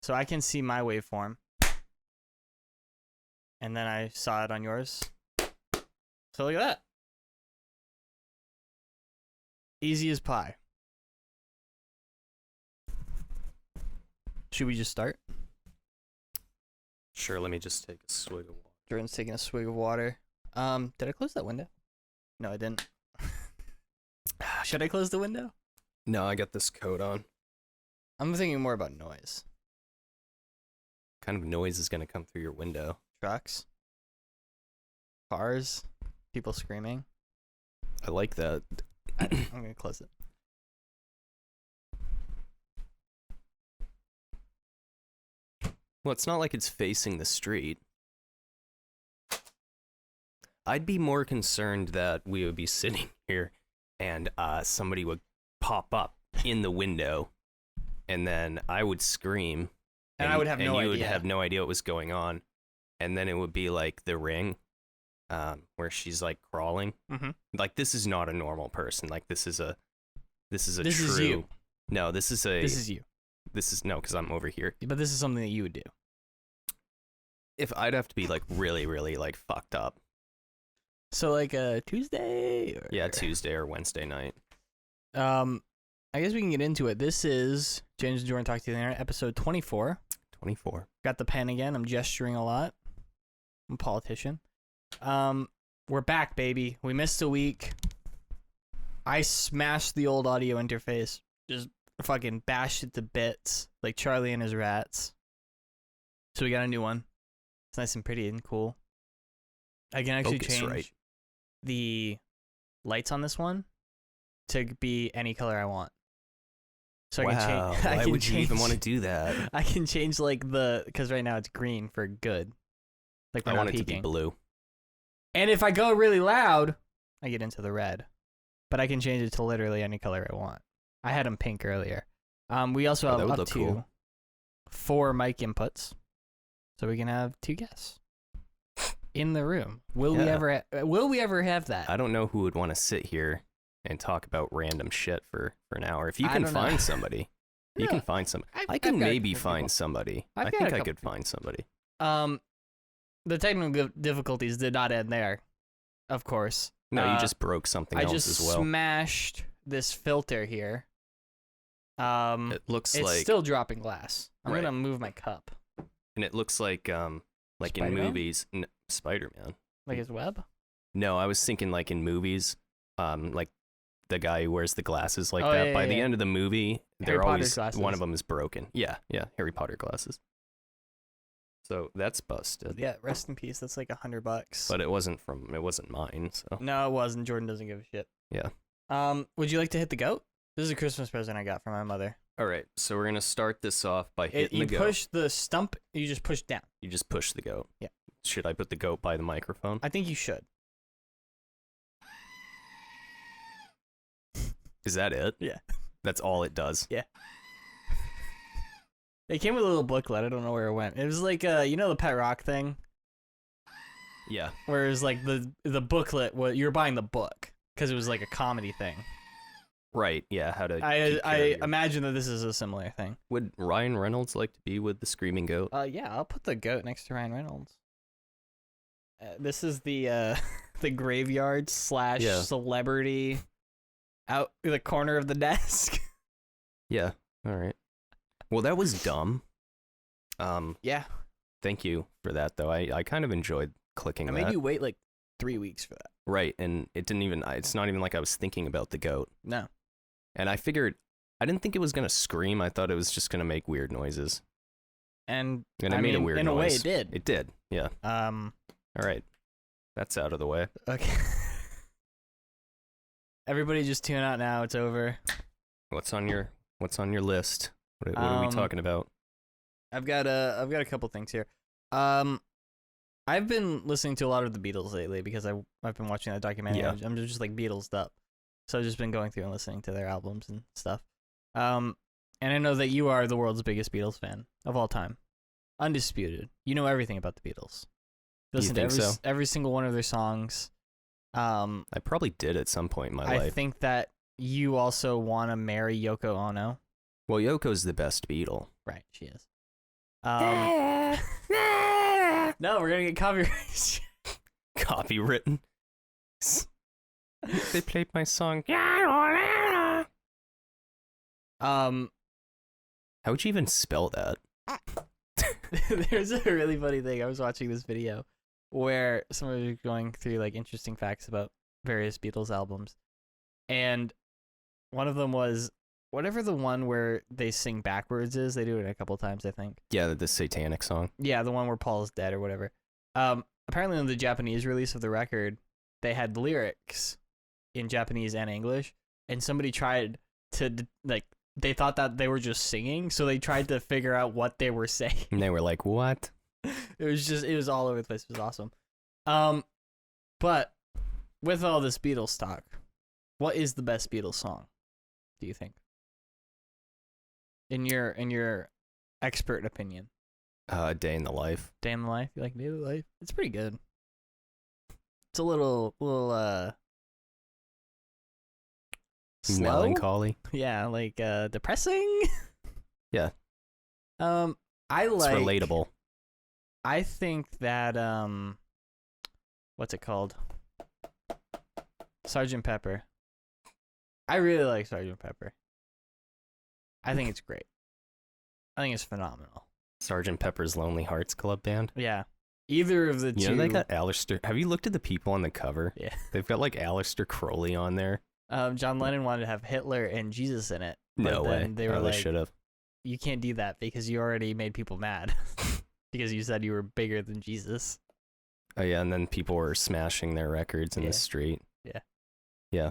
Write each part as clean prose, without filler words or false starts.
So I can see my waveform. And then I saw it on yours. So look at that. Easy as pie. Should we just start? Sure, let me just take a swig of water. Jordan's taking a swig of water. Did I close that window? No, I didn't. Should I close the window? No, I got this coat on. I'm thinking more about noise. What kind of noise is going to come through your window? Trucks. Cars. People screaming. I like that. I'm going to close it. Well, it's not like it's facing the street. I'd be more concerned that we would be sitting here and somebody would pop up in the window and then I would scream. And I would have no idea. And you would have no idea what was going on. And then it would be like The Ring, where she's like crawling. Mm-hmm. Like, this is not a normal person. Like, this is a This true. is you. No, this is you. This is no, because I'm over here. But this is something that you would do. If I'd have to be like really, really like fucked up. So like a Tuesday? Or... Yeah, Tuesday or Wednesday night. I guess we can get into it. This is James and Jordan Talk to the Internet, episode 24. 24. Got the pen again. I'm gesturing a lot. I'm a politician. We're back, baby. We missed a week. I smashed the old audio interface. Just fucking bashed it to bits, like Charlie and his rats. So we got a new one. It's nice and pretty and cool. I can actually change the lights on this one to be any color I want. So I can change. Why would you even want to do that? I can change like because right now it's green for good. Like I want it to be blue. And if I go really loud, I get into the red. But I can change it to literally any color I want. I had them pink earlier. We also have up to 4 mic inputs, so we can have 2 guests in the room. Will we ever have that? I don't know who would want to sit here and talk about random shit for an hour. If you can find somebody, you can find some. I can maybe find somebody. I think I could find somebody. The technical difficulties did not end there, of course. No, you just broke something else as well. I just smashed this filter here. It looks like it's still dropping glass. I'm gonna move my cup. And it looks like in movies, Spider-Man. Like his web? No, I was thinking like in movies, like the guy who wears the glasses like that. By the end of the movie, they're always one of them is broken. Yeah, Harry Potter glasses. So that's busted. Yeah, rest in peace. That's like $100. But it wasn't mine. So no, it wasn't. Jordan doesn't give a shit. Yeah. Would you like to hit the goat? This is a Christmas present I got from my mother. All right, so we're gonna start this off by hitting the goat. You push the stump. You just push down. You just push the goat. Yeah. Should I put the goat by the microphone? I think you should. Is that it? Yeah. That's all it does? Yeah. It came with a little booklet. I don't know where it went. It was like, you know the Pet Rock thing? Yeah. Whereas like the booklet, you were buying the book because it was like a comedy thing. Right, yeah, how to I imagine that this is a similar thing. Would Ryan Reynolds like to be with the screaming goat? Yeah, I'll put the goat next to Ryan Reynolds. This is the the graveyard / celebrity out in the corner of the desk. Yeah, all right. Well, that was dumb. Yeah. Thank you for that, though. I kind of enjoyed clicking that. I made you wait like 3 weeks for that. Right, and it's not even like I was thinking about the goat. No. And I didn't think it was going to scream. I thought it was just going to make weird noises. And it made a weird noise. In a way, it did. It did, yeah. All right. That's out of the way. Okay. Everybody just tune out now. It's over. What's on your list? What are we talking about? I've got a couple things here. I've been listening to a lot of the Beatles lately because I've been watching that documentary. Yeah. I'm just like Beatles'd up. So I've just been going through and listening to their albums and stuff. And I know that you are the world's biggest Beatles fan of all time. Undisputed. You know everything about the Beatles. Listen to every single one of their songs. I probably did at some point in my life. I think that you also want to marry Yoko Ono. Well, Yoko's the best Beatle. Right, she is. No, we're gonna get copyright. Copywritten. They played my song. How would you even spell that? There's a really funny thing. I was watching this video where somebody was going through like interesting facts about various Beatles albums, and one of them was whatever the one where they sing backwards is. They do it a couple times, I think. Yeah, the satanic song. Yeah, the one where Paul's dead or whatever. Apparently in the Japanese release of the record, they had lyrics in Japanese and English, and somebody tried to like. They thought that they were just singing, so they tried to figure out what they were saying. And they were like, what? It was all over the place. It was awesome. But with all this Beatles talk, what is the best Beatles song, do you think? In your expert opinion. Day in the Life. Day in the Life? You like Day in the Life? It's pretty good. It's a little slow? Melancholy. Yeah, like depressing. Yeah. I It's like relatable. I think that what's it called? Sgt. Pepper. I really like Sgt. Pepper. I think it's great. I think it's phenomenal. Sgt. Pepper's Lonely Hearts Club Band. Yeah. Either of the two. You know they got Aleister. Have you looked at the people on the cover? Yeah. They've got like Aleister Crowley on there. John Lennon wanted to have Hitler and Jesus in it. No way. They were like, should have. You can't do that because you already made people mad. Because you said you were bigger than Jesus. Oh yeah, and then people were smashing their records in the street. Yeah. Yeah.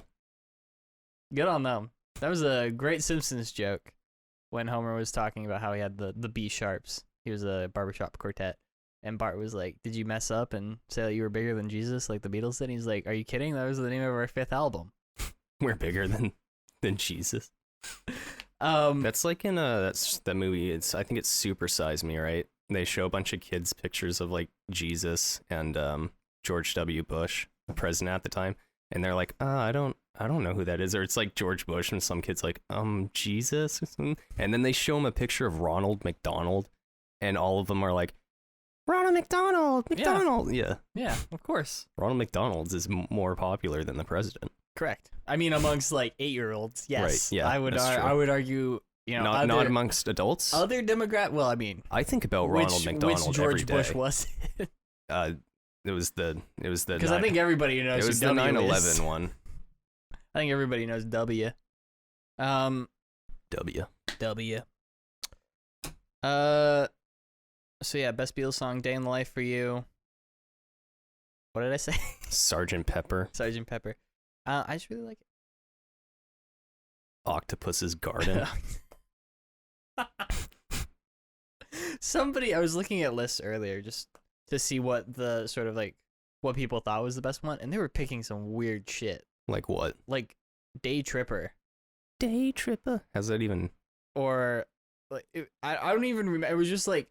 Good on them. That was a great Simpsons joke when Homer was talking about how he had the B sharps. He was a barbershop quartet. And Bart was like, did you mess up and say that you were bigger than Jesus like the Beatles did? He's like, are you kidding? That was the name of our 5th album. We're bigger than Jesus. That's like in that movie. I think it's Super Size Me, right? They show a bunch of kids pictures of like Jesus and George W. Bush, the president at the time, and they're like, I don't know who that is. Or it's like George Bush and some kid's like, Jesus or something. And then they show him a picture of Ronald McDonald, and all of them are like, Ronald McDonald. Yeah. Yeah, of course. Ronald McDonald's is more popular than the president. Correct. I mean, amongst like 8-year-olds, yes. Right. Yeah. I would argue, you know, not amongst adults. Other demographic. Well, I mean, I think about Ronald McDonald which George every day. Bush was it? It was the because I think everybody knows. It was who the W 9/11 is. one. I think everybody knows W. W. So yeah, best Beatles song, Day in the Life for you. What did I say? Sgt. Pepper. Sgt. Pepper. I just really like it. Octopus's Garden. I was looking at lists earlier just to see what the sort of like what people thought was the best one, and they were picking some weird shit. Like what? Like Day Tripper. Day Tripper. How's that even? Or like I don't even remember. It was just like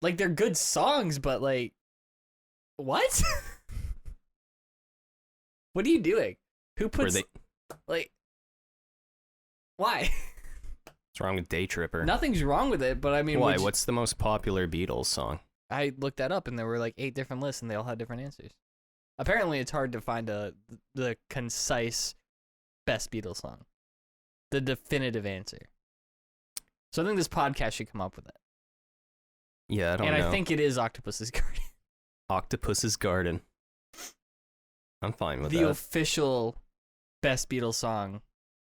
they're good songs, but like what? What are you doing? Who puts like why? What's wrong with Day Tripper? Nothing's wrong with it, but I mean, why? What's the most popular Beatles song? I looked that up, and there were like 8 different lists, and they all had different answers. Apparently, it's hard to find the concise best Beatles song, the definitive answer. So I think this podcast should come up with it. Yeah, I don't know. And I think it is Octopus's Garden. Octopus's Garden. I'm fine with that. The official best Beatles song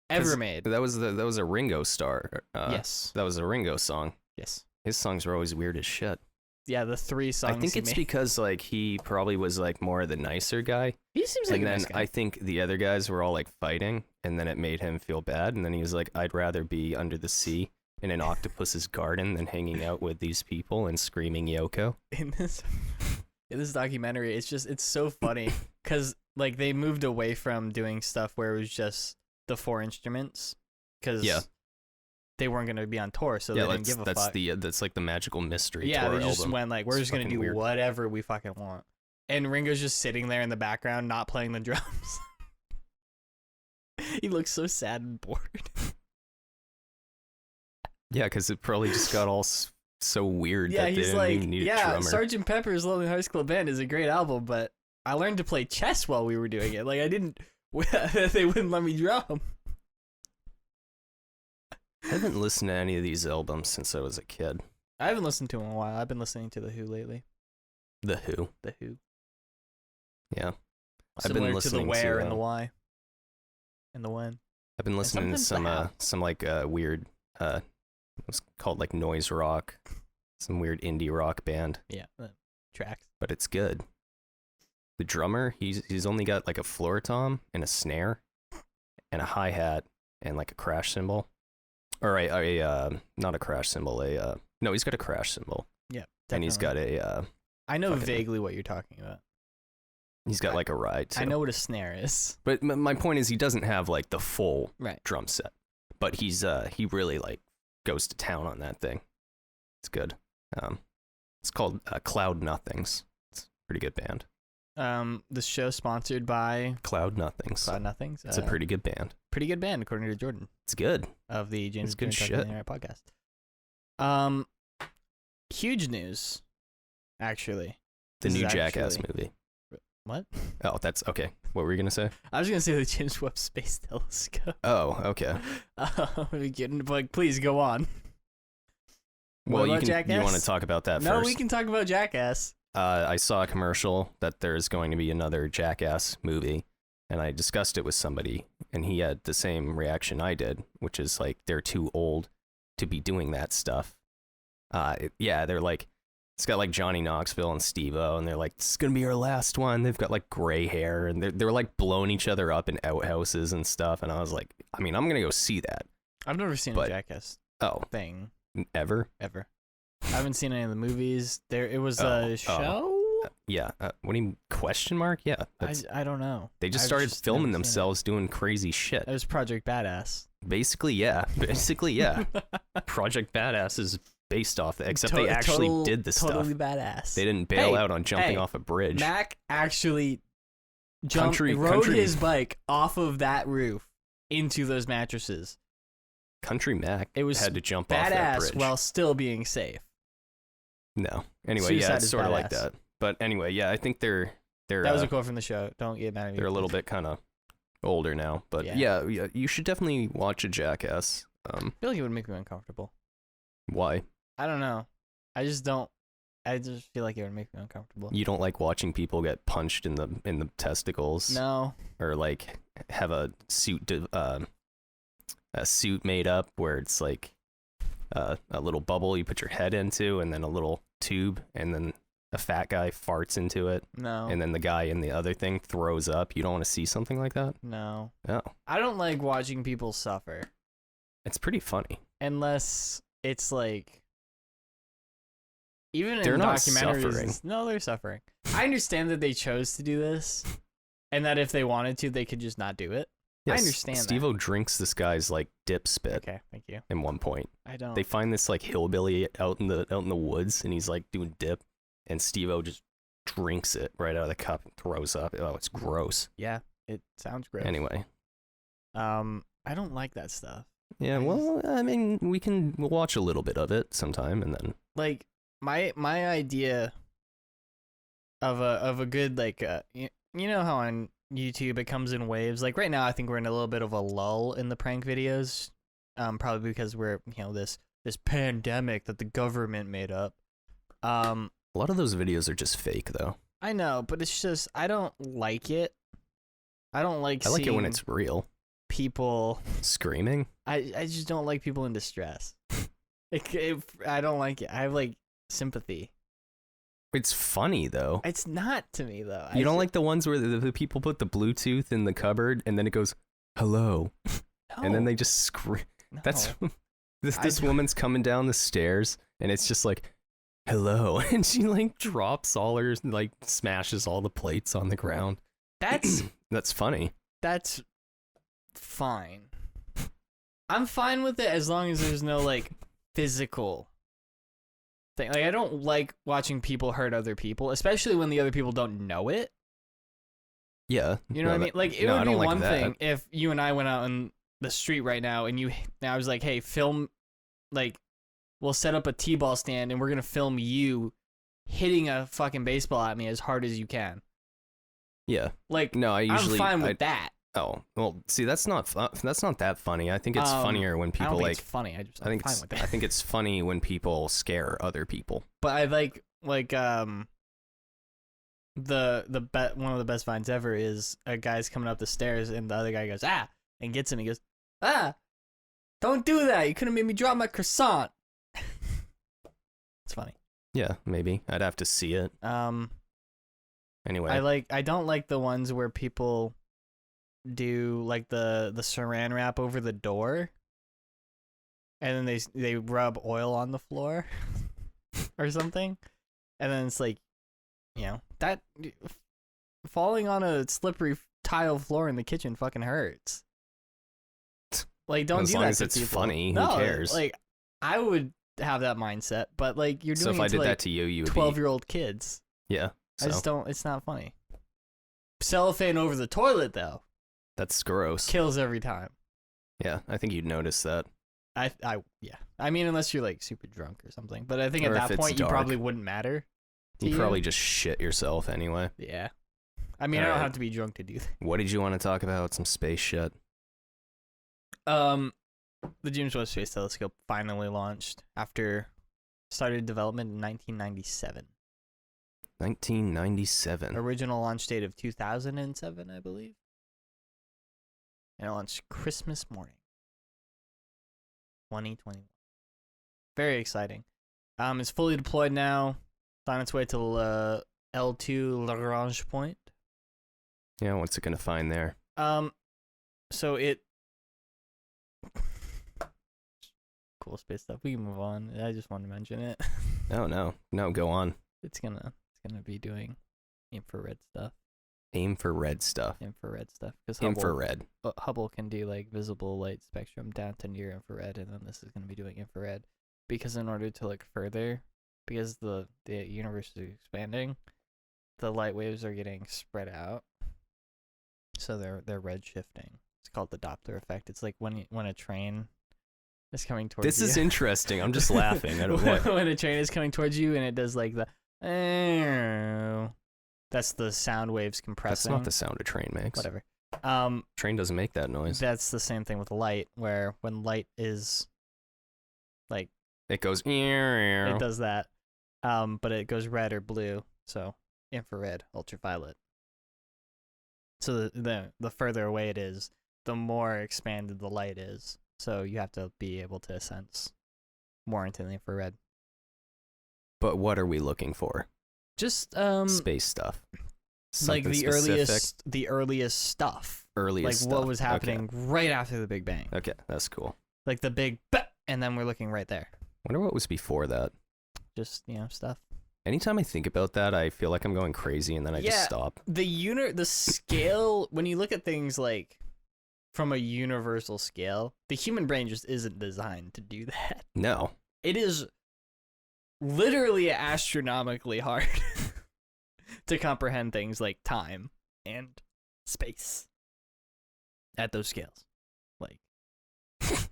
ever made. That was a Ringo Starr. Yes. That was a Ringo song. Yes. His songs were always weird as shit. Yeah, the 3 songs. I think it's because like he probably was like more of the nicer guy. He seems like a nice guy. And then I think the other guys were all like fighting, and then it made him feel bad, and then he was like, I'd rather be under the sea in an octopus's garden than hanging out with these people and screaming Yoko. In this documentary, it's so funny because like they moved away from doing stuff where it was just the 4 instruments because they weren't going to be on tour, so they didn't give a fuck. That's like the magical mystery. Yeah, tour they just album. went like, we're just going to do weird. whatever we fucking want, and Ringo's just sitting there in the background, not playing the drums. He looks so sad and bored. Yeah, because it probably just got all so weird that they didn't even need a drummer. Sgt. Pepper's Lonely Hearts Club Band is a great album, but I learned to play chess while we were doing it. Like, I didn't... they wouldn't let me drum. I haven't listened to any of these albums since I was a kid. I haven't listened to them in a while. I've been listening to The Who lately. The Who? The Who. Yeah. I've been listening to the Where and the Why. And the When. I've been listening to some like weird it's called like noise rock, some weird indie rock band. Yeah, tracks. But it's good. The drummer, he's only got like a floor tom and a snare and a hi-hat and like a crash cymbal. Or not a crash cymbal, no, he's got a crash cymbal. Yeah, definitely. And he's got a I know vaguely what you're talking about. He's got like a ride too. I know what a snare is. But my point is he doesn't have like the full right. drum set. But he really like goes to town on that thing. It's good. It's called Cloud Nothings. It's a pretty good band. The show sponsored by Cloud Nothings. Cloud Nothings. It's a pretty good band. Pretty good band, according to Jordan. It's good. Of the James good shit. Internet podcast. Huge news, actually. The new Jackass movie. What? Oh, that's okay. What were you gonna say? I was gonna say the James Webb Space Telescope. Oh, okay. But please go on. Well, you want to talk about that first? No, we can talk about Jackass. I saw a commercial that there's going to be another Jackass movie, and I discussed it with somebody, and he had the same reaction I did, which is like they're too old to be doing that stuff. Yeah, they're like, it's got like Johnny Knoxville and Steve-O, and they're like, this is gonna be our last one. They've got like gray hair, and they're like blowing each other up in outhouses and stuff. And I was like, I mean, I'm gonna go see that. I've never seen a Jackass thing. Ever? I haven't seen any of the movies. It was a show? Yeah. What do you mean, question mark? Yeah. I don't know. They just started filming themselves doing crazy shit. It was Project Badass. Basically, yeah. Project Badass is based off that, except they actually did the stuff. Totally badass. They didn't bail out on jumping off a bridge. Mac actually rode his bike off of that roof into those mattresses. Country Mac had to jump off that bridge while still being safe. No. Anyway, yeah, it's sort of like that. But anyway, yeah, I think they're that was a quote from the show. Don't get mad at me. They're a little bit kind of older now, but yeah, you should definitely watch a Jackass. I feel like it would make me uncomfortable. Why? I don't know. I just feel like it would make me uncomfortable. You don't like watching people get punched in the testicles? No. Or like have a suit made up where it's like a little bubble you put your head into, and then a little tube, and then a fat guy farts into it. No. And then the guy in the other thing throws up. You don't want to see something like that? No. Oh. I don't like watching people suffer. It's pretty funny. Unless it's like, even they're in not documentaries. Suffering. No, they're suffering. I understand that they chose to do this, and that if they wanted to, they could just not do it. Yes, I understand Steve-O drinks this guy's like dip spit. Okay, thank you. At one point. I don't. They find this like hillbilly out in the woods, and he's like doing dip, and Steve-O just drinks it right out of the cup and throws up. Oh, it's gross. Yeah, it sounds gross. Anyway. I don't like that stuff. Yeah, well, I mean, we'll watch a little bit of it sometime, and then like my idea of a good like you know how on YouTube it comes in waves. Like right now, I think we're in a little bit of a lull in the prank videos, probably because we're this pandemic that the government made up. A lot of those videos are just fake, though. I know, but it's just I don't like it. I like it when it's real. People screaming. I just don't like people in distress. I don't like it. I have like sympathy. It's funny though. It's not to me though. You don't like the ones where the people put the Bluetooth in the cupboard and then it goes hello, and then they just scream. No. That's this woman's coming down the stairs and it's just like hello, and she like drops all her like smashes all the plates on the ground. That's funny. That's fine. I'm fine with it as long as there's no like physical thing. Like I don't like watching people hurt other people, especially when the other people don't know it. Yeah. You know what I mean? Like it would be one thing if you and I went out in the street right now and I was like, "Hey, film like we'll set up a T-ball stand and we're gonna film you hitting a fucking baseball at me as hard as you can. Yeah. Like, no, I'm fine with that. Oh, well, see, that's not that funny. I think it's funnier when people I don't think it's funny. I'm fine with that. I think it's funny when people scare other people. But I like one of the best vines ever is a guy's coming up the stairs and the other guy goes and gets him. He goes, don't do that. You couldn't make me drop my croissant. It's funny. Yeah, maybe I'd have to see it. Anyway, I don't like the ones where people do like the saran wrap over the door and then they rub oil on the floor or something, and then it's like, that falling on a slippery tile floor in the kitchen fucking hurts. Like, don't do that. As long as it's funny, who cares? Like, I would have that mindset, but like, you're doing so if it I did to, that to you would 12-year-old kids. Yeah, so. I just don't. It's not funny. Cellophane over the toilet though. That's gross. Kills every time. Yeah, I think you'd notice that. Yeah. I mean, unless you're like super drunk or something. But I think or at that point, dark, you probably wouldn't matter. You probably just shit yourself anyway. Yeah. I mean, I don't have to be drunk to do that. What did you want to talk about? Some space shit. The James Webb Space Telescope finally launched after started development in 1997. 1997. Original launch date of 2007, I believe. And it launched Christmas morning, 2021. Very exciting. It's fully deployed now. It's on its way to L2 Lagrange point. Yeah, what's it gonna find there? So it cool space stuff. We can move on. I just wanted to mention it. No, go on. It's gonna be doing infrared stuff. Infrared stuff. Because infrared. Hubble can do like visible light spectrum down to near infrared, and then this is going to be doing infrared. Because in order to look further, because the universe is expanding, the light waves are getting spread out, so they're red shifting. It's called the Doppler effect. It's like when a train is coming towards you. This is interesting. I'm just laughing. I don't know. When a train is coming towards you and it does like the that's the sound waves compressing. That's not the sound a train makes. Whatever. Train doesn't make that noise. That's the same thing with light, where when light is like it goes it does that. But it goes red or blue, so infrared, ultraviolet. So the further away it is, the more expanded the light is. So you have to be able to sense more into the infrared. But what are we looking for? Just space stuff. Something like the earliest stuff. Earliest like what was happening right after the Big Bang. Okay, that's cool. Like the big and then we're looking right there. Wonder what was before that. Just, stuff. Anytime I think about that, I feel like I'm going crazy and then I just stop. The scale, when you look at things like from a universal scale, the human brain just isn't designed to do that. No. It is literally astronomically hard to comprehend things like time and space at those scales. Like,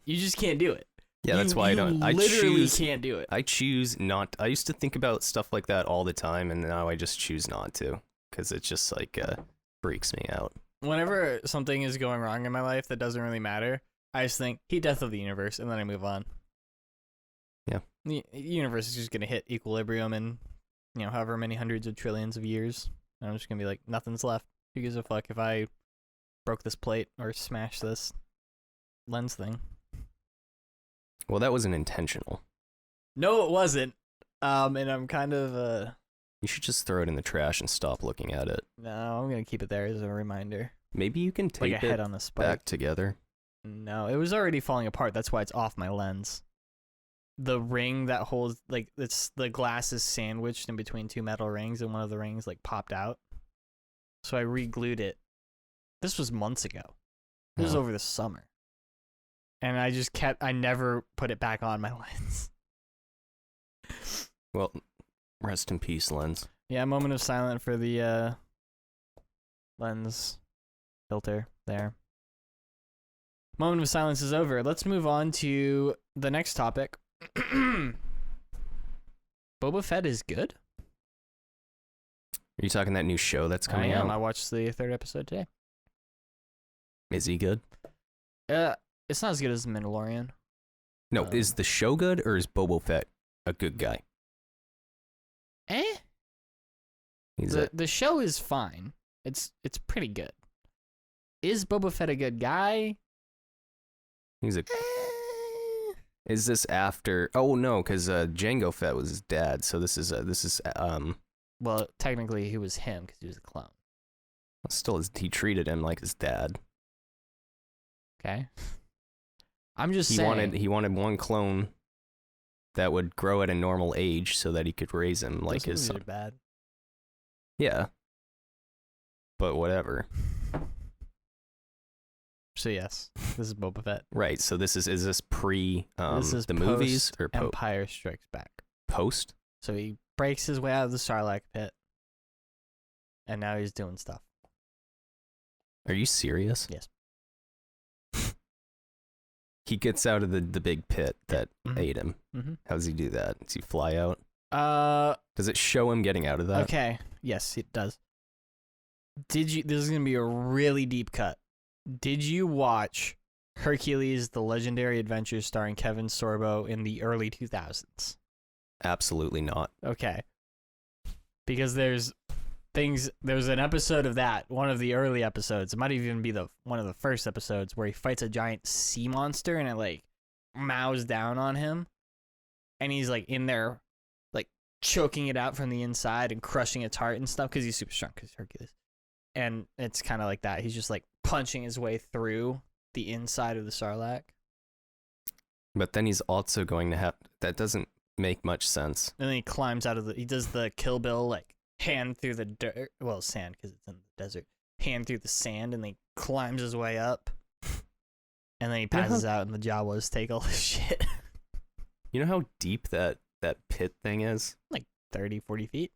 you just can't do it. Yeah, that's why I literally can't do it. I choose not. I used to think about stuff like that all the time, and now I just choose not to, because it just like freaks me out. Whenever something is going wrong in my life that doesn't really matter, I just think, heat death of the universe, and then I move on. Yeah. The universe is just going to hit equilibrium in, however many hundreds of trillions of years. And I'm just going to be like, nothing's left. Who gives a fuck if I broke this plate or smashed this lens thing? Well, that wasn't intentional. No, it wasn't. And I'm kind of You should just throw it in the trash and stop looking at it. No, I'm gonna keep it there as a reminder. Maybe you can tape it on the back together. No, it was already falling apart. That's why it's off my lens. The ring that holds, like, the glass is sandwiched in between two metal rings, and one of the rings like popped out. So I re-glued it. This was months ago. This was over the summer. And I never put it back on my lens. Well, rest in peace, lens. Yeah, moment of silence for the lens filter there. Moment of silence is over. Let's move on to the next topic, Boba Fett is good? Are you talking that new show that's coming out? I watched the 3rd episode today. Is he good? It's not as good as The Mandalorian. No, is the show good or is Boba Fett a good guy? The show is fine. It's pretty good. Is Boba Fett a good guy? Is this after? Oh no, because Jango Fett was his dad. So this is Well, technically he was him because he was a clone. Still, he treated him like his dad. Okay. I'm just saying. He wanted one clone that would grow at a normal age so that he could raise him like his son. Bad. Yeah. But whatever. So yes, this is Boba Fett. Right. So is this pre this is the movies or Empire Strikes Back? Post. So he breaks his way out of the Sarlacc pit, and now he's doing stuff. Are you serious? Yes. He gets out of the big pit that ate him. Mm-hmm. How does he do that? Does he fly out? Does it show him getting out of that? Okay. Yes, it does. This is gonna be a really deep cut. Did you watch Hercules: The Legendary Adventures starring Kevin Sorbo in the early 2000s? Absolutely not. Okay. Because there's an episode of that, one of the early episodes. It might even be one of the first episodes where he fights a giant sea monster and it like mows down on him. And he's like in there like choking it out from the inside and crushing its heart and stuff because he's super strong because he's Hercules. And it's kind of like that. He's just like punching his way through the inside of the Sarlacc. But then he's also going to have... That doesn't make much sense. And then he climbs out of he does the Kill Bill, like, hand through the dirt. Well, sand, because it's in the desert. Hand through the sand, and then he climbs his way up. And then he passes out, and the Jawas take all his shit. You know how deep that pit thing is? Like 30, 40 feet?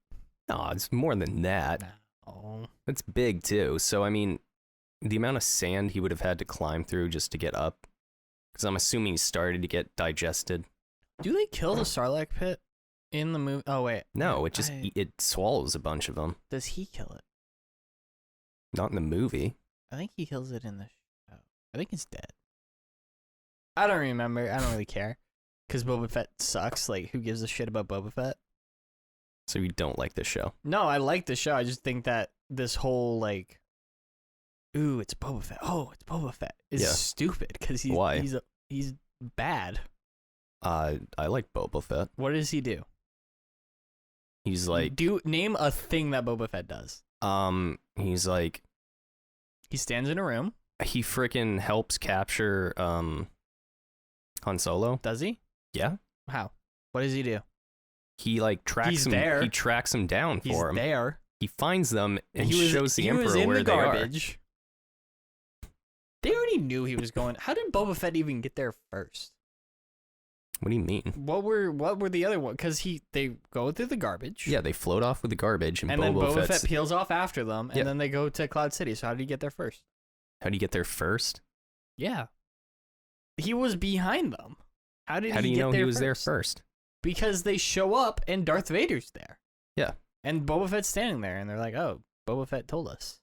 No, it's more than that. No. It's big, too. So, I mean, the amount of sand he would have had to climb through just to get up, because I'm assuming he started to get digested. Do they kill the Sarlacc pit in the movie? Oh, wait. No, it just it swallows a bunch of them. Does he kill it? Not in the movie. I think he kills it in the show. I think it's dead. I don't remember. I don't really care. Because Boba Fett sucks. Like, who gives a shit about Boba Fett? So you don't like this show? No, I like the show. I just think that this whole, like, ooh, it's Boba Fett. Oh, it's Boba Fett. Is stupid. Because he's bad. I like Boba Fett. What does he do? He's like... Name a thing that Boba Fett does. He's like... He stands in a room. He freaking helps capture, Han Solo. Does he? Yeah. How? What does he do? He, like, tracks him. There. He tracks him down for him. He's there. He finds them and shows the Emperor where they are. They already knew he was going. How did Boba Fett even get there first? What do you mean? What were the other ones? Because they go through the garbage. Yeah, they float off with the garbage, and then Boba Fett peels off after them, and then they go to Cloud City. So how did he get there first? How did he get there first? Yeah, he was behind them. How do you know he was there first? Because they show up and Darth Vader's there. Yeah, and Boba Fett's standing there, and they're like, "Oh, Boba Fett told us."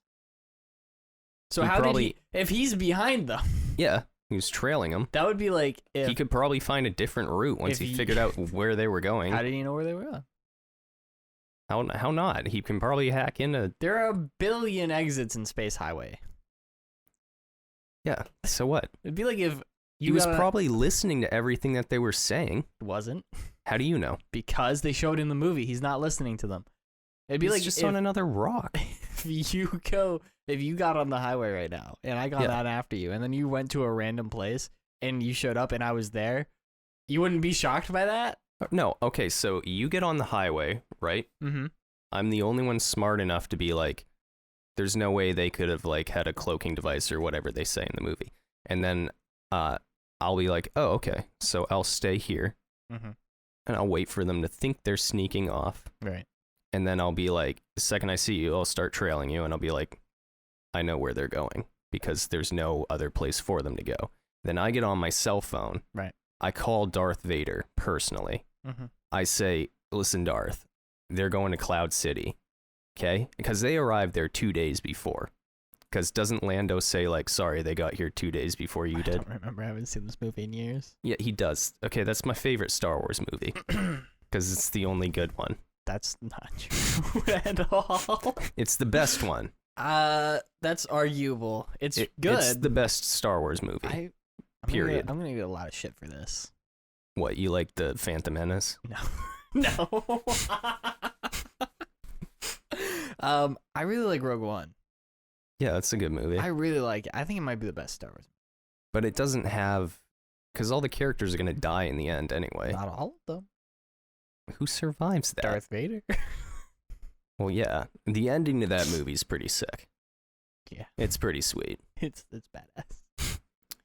So how did if he's behind them? Yeah. He was trailing them. That would be like if... He could probably find a different route once he figured out where they were going. How did he know where they were going? How not? He can probably hack into... There are 1 billion exits in Space Highway. Yeah, so what? It'd be like if... He was probably listening to everything that they were saying. Wasn't. How do you know? Because they showed in the movie. He's not listening to them. It'd be like just on another rock. If you got on the highway right now and I got out after you and then you went to a random place and you showed up and I was there, you wouldn't be shocked by that? No. Okay, so you get on the highway, right? Mm-hmm. I'm the only one smart enough to be like, there's no way they could have like had a cloaking device or whatever they say in the movie. And then I'll be like, oh, okay. So I'll stay here and I'll wait for them to think they're sneaking off. Right. And then I'll be like, the second I see you, I'll start trailing you, and I'll be like, I know where they're going because there's no other place for them to go. Then I get on my cell phone, right, I call Darth Vader personally. Mm-hmm. I say, listen, Darth, they're going to Cloud City, okay? Because they arrived there 2 days before. Because doesn't Lando say, like, sorry, they got here 2 days before you did? I don't remember. I haven't seen this movie in years. Yeah, he does. Okay, that's my favorite Star Wars movie. Because it's the only good one. That's not true at all. It's the best one. That's arguable. It's good. It's the best Star Wars movie. Period. I'm gonna get a lot of shit for this. What, you like the Phantom Menace? No. No. I really like Rogue One. Yeah, that's a good movie. I really like it. I think it might be the best Star Wars movie. But it doesn't have... Because all the characters are going to die in the end anyway. Not all of them. Who survives that? Darth Vader. Well, yeah. The ending to that movie is pretty sick. Yeah. It's pretty sweet. It's badass.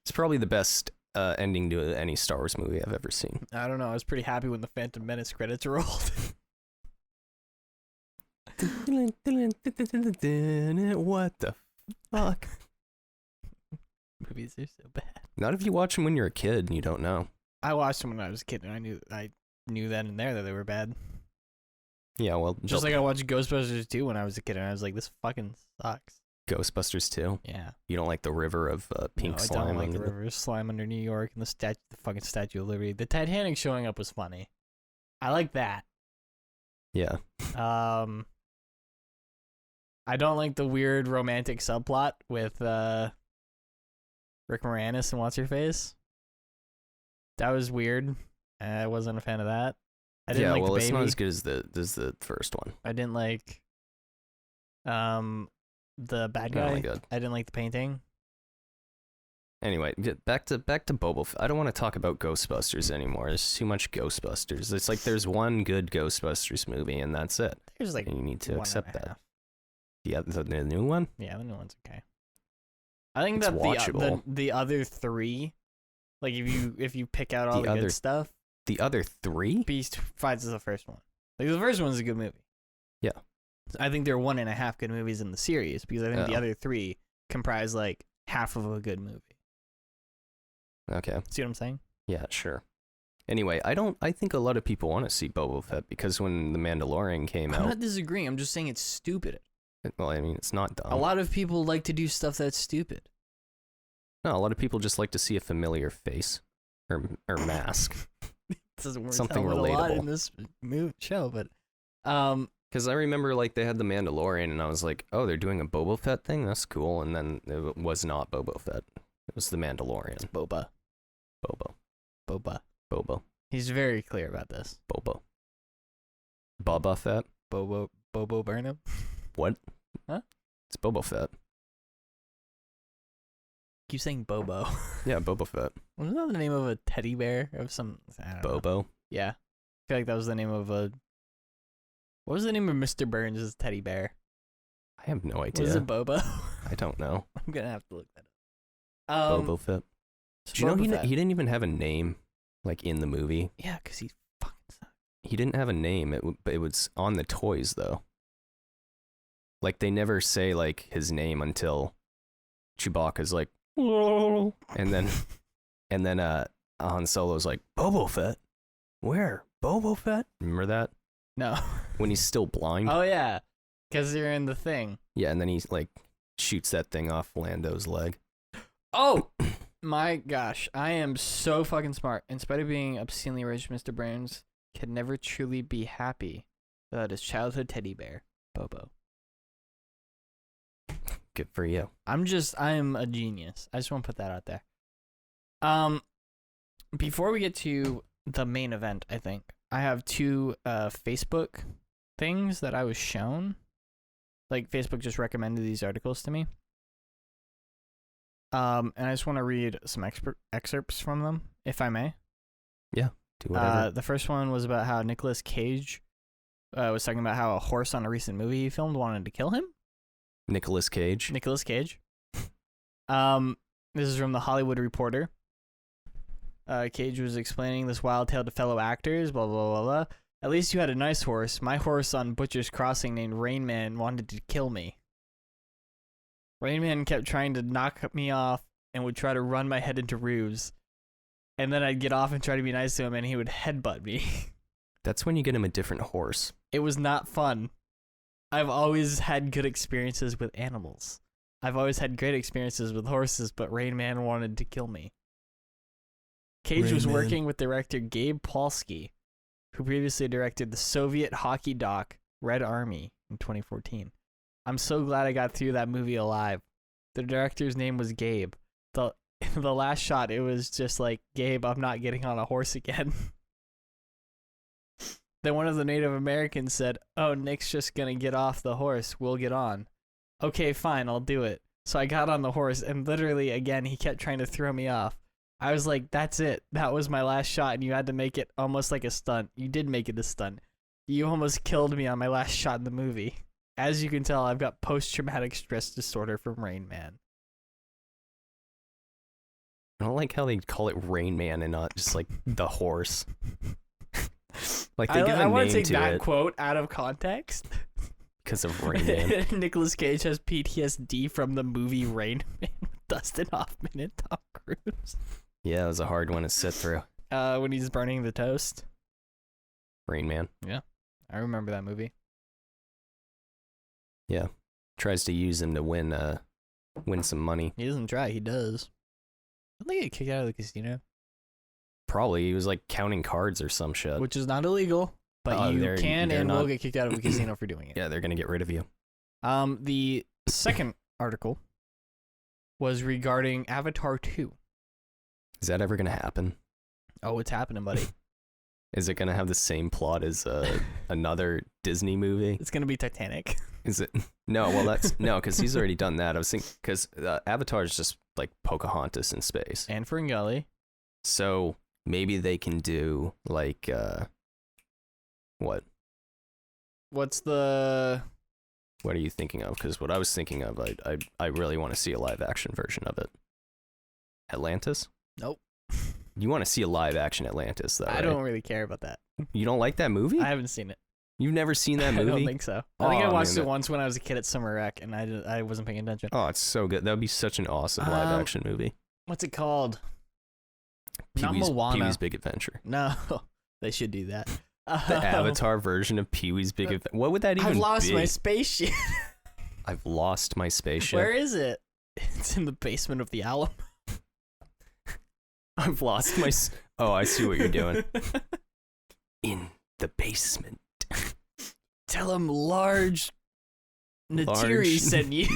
It's probably the best ending to any Star Wars movie I've ever seen. I don't know. I was pretty happy when the Phantom Menace credits rolled. What the fuck? Movies are so bad. Not if you watch them when you're a kid and you don't know. I watched them when I was a kid, and I knew then and there that they were bad. Yeah, well... Just like I watched Ghostbusters 2 when I was a kid, and I was like, this fucking sucks. Ghostbusters 2? Yeah. You don't like the river of pink slime? I don't like the river of slime under New York and the fucking Statue of Liberty. The Titanic showing up was funny. I like that. Yeah. I don't like the weird romantic subplot with Rick Moranis and What's-Her-Face. That was weird. I wasn't a fan of that. I didn't like the baby. It's not as good as the first one. I didn't like the bad guy. Oh my God. I didn't like the painting. Anyway, back to Boba Fett. I don't want to talk about Ghostbusters anymore. There's too much Ghostbusters. It's like there's one good Ghostbusters movie and that's it. There's like and you need to accept that. Half. Yeah, the new one? Yeah, the new one's okay. I think it's that watchable. the other three, like if you pick out all the good stuff, the other three? Beast fights is the first one. Like the first one's a good movie. Yeah. I think there are 1.5 good movies in the series because I think the other three comprise like half of a good movie. Okay. See what I'm saying? Yeah, sure. Anyway, I think a lot of people want to see Boba Fett because when The Mandalorian came out... I'm not disagreeing. I'm just saying it's stupid. Well, I mean, it's not dumb. A lot of people like to do stuff that's stupid. No, a lot of people just like to see a familiar face or mask. Something relatable. A lot in this show, but because I remember like they had The Mandalorian and I was like, oh, they're doing a Boba Fett thing? That's cool. And then it was not Boba Fett. It was The Mandalorian. It's Boba. He's very clear about this. Boba Fett? Bobo Burnham? What? Huh? It's Boba Fett. Keep saying Bobo. Yeah, Boba Fett. Wasn't that the name of a teddy bear of some? I don't Bobo? know. Yeah. I feel like that was the name of a... What was the name of Mr. Burns' teddy bear? I have no idea. Was it Bobo? I don't know. I'm going to have to look that up. Boba Fett. Do you know he didn't even have a name, like, in the movie? Yeah, because he fucking sucked. He didn't have a name. It was on the toys, though. Like, they never say, like, his name until Chewbacca's like, and then Han Solo's like, Boba Fett? Where? Boba Fett? Remember that? No. When he's still blind? Oh, yeah. Because you're in the thing. Yeah, and then he, like, shoots that thing off Lando's leg. Oh! My gosh. I am so fucking smart. In spite of being obscenely rich, Mr. Burns can never truly be happy without his childhood teddy bear, Bobo. Good for you. I am a genius. I just want to put that out there. Before we get to the main event, I think, I have two Facebook things that I was shown. Like, Facebook just recommended these articles to me. And I just want to read some excerpts from them, if I may. Yeah, do whatever. The first one was about how Nicolas Cage was talking about how a horse on a recent movie he filmed wanted to kill him. Nicolas Cage. This is from the Hollywood Reporter. Cage was explaining this wild tale to fellow actors, blah, blah, blah, blah. At least you had a nice horse. My horse on Butcher's Crossing named Rain Man wanted to kill me. Rain Man kept trying to knock me off and would try to run my head into roofs. and then I'd get off and try to be nice to him, and he would headbutt me. That's when you get him a different horse. It was not fun. I've always had good experiences with animals. I've always had great experiences with horses, but Rain Man wanted to kill me. Cage was working with director Gabe Polsky, who previously directed the Soviet hockey doc Red Army in 2014. I'm so glad I got through that movie alive. The director's name was Gabe. The last shot, it was just like, Gabe, I'm not getting on a horse again. Then one of the Native Americans said, oh, Nick's just going to get off the horse. We'll get on. Okay, fine, I'll do it. So I got on the horse, and literally, again, he kept trying to throw me off. I was like, that's it. That was my last shot, and you had to make it almost like a stunt. You did make it a stunt. You almost killed me on my last shot in the movie. As you can tell, I've got post-traumatic stress disorder from Rain Man. I don't like how they call it Rain Man and not just like the horse. Like they give a name to it. I want to take that quote out of context. Because of Rain Man. Nicolas Cage has PTSD from the movie Rain Man with Dustin Hoffman and Tom Cruise. Yeah, it was a hard one to sit through. When he's burning the toast. Rain Man. Yeah, I remember that movie. Yeah, tries to use him to win some money. He doesn't try, he does. Don't they get kicked out of the casino? Probably. He was like counting cards or some shit. Which is not illegal, but you can and will get kicked out of a casino for doing it. Yeah, they're going to get rid of you. The second article was regarding Avatar 2. Is that ever going to happen? Oh, it's happening, buddy. Is it going to have the same plot as another Disney movie? It's going to be Titanic. Is it? No, well, no, because he's already done that. I was thinking, because Avatar is just like Pocahontas in space. And Ferngully. So maybe they can do like, what? What's the... What are you thinking of? Because what I was thinking of, I really want to see a live action version of it. Atlantis? Nope. You want to see a live action Atlantis, though, I don't really care about that. You don't like that movie? I haven't seen it. You've never seen that movie? I don't think so. I think I watched it once when I was a kid at summer rec, and I wasn't paying attention. Oh, it's so good. That would be such an awesome live action movie. What's it called? Not Moana. Pee-wee's Big Adventure. No, they should do that. The Avatar version of Pee-wee's Big Adventure. What would that even be? I've lost my spaceship. I've lost my spaceship. Where is it? It's in the basement of the Alamo. I've lost my... Oh, I see what you're doing. In the basement. Tell him Large Natiri sent you.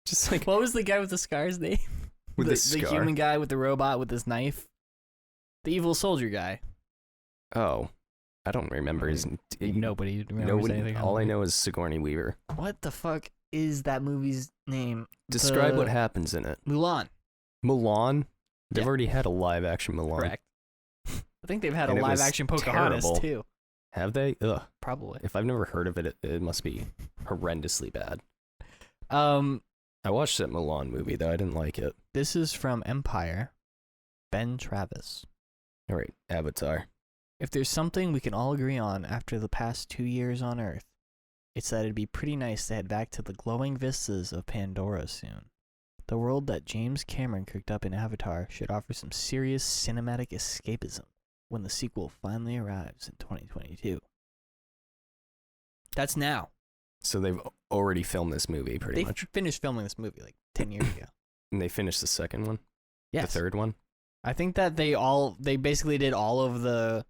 Just like... What was the guy with the scar's name? With the scar? The human guy with the robot with his knife? The evil soldier guy. Oh. I don't remember his... Nobody remembers anything. All I know is Sigourney Weaver. What the fuck is that movie's name? Describe what happens in it. Mulan. Mulan? They've already had a live-action Mulan. Correct. I think they've had a live-action Pocahontas, terrible. too. Have they? Ugh. Probably. If I've never heard of it, it must be horrendously bad. I watched that Mulan movie, though. I didn't like it. This is from Empire. Ben Travis. All right, Avatar. If there's something we can all agree on after the past 2 years on Earth, it's that it'd be pretty nice to head back to the glowing vistas of Pandora soon. The world that James Cameron cooked up in Avatar should offer some serious cinematic escapism when the sequel finally arrives in 2022. That's now. So they've already filmed this movie, pretty much. They finished filming this movie like 10 years ago. And they finished the second one? Yes. The third one? I think that they basically did all of the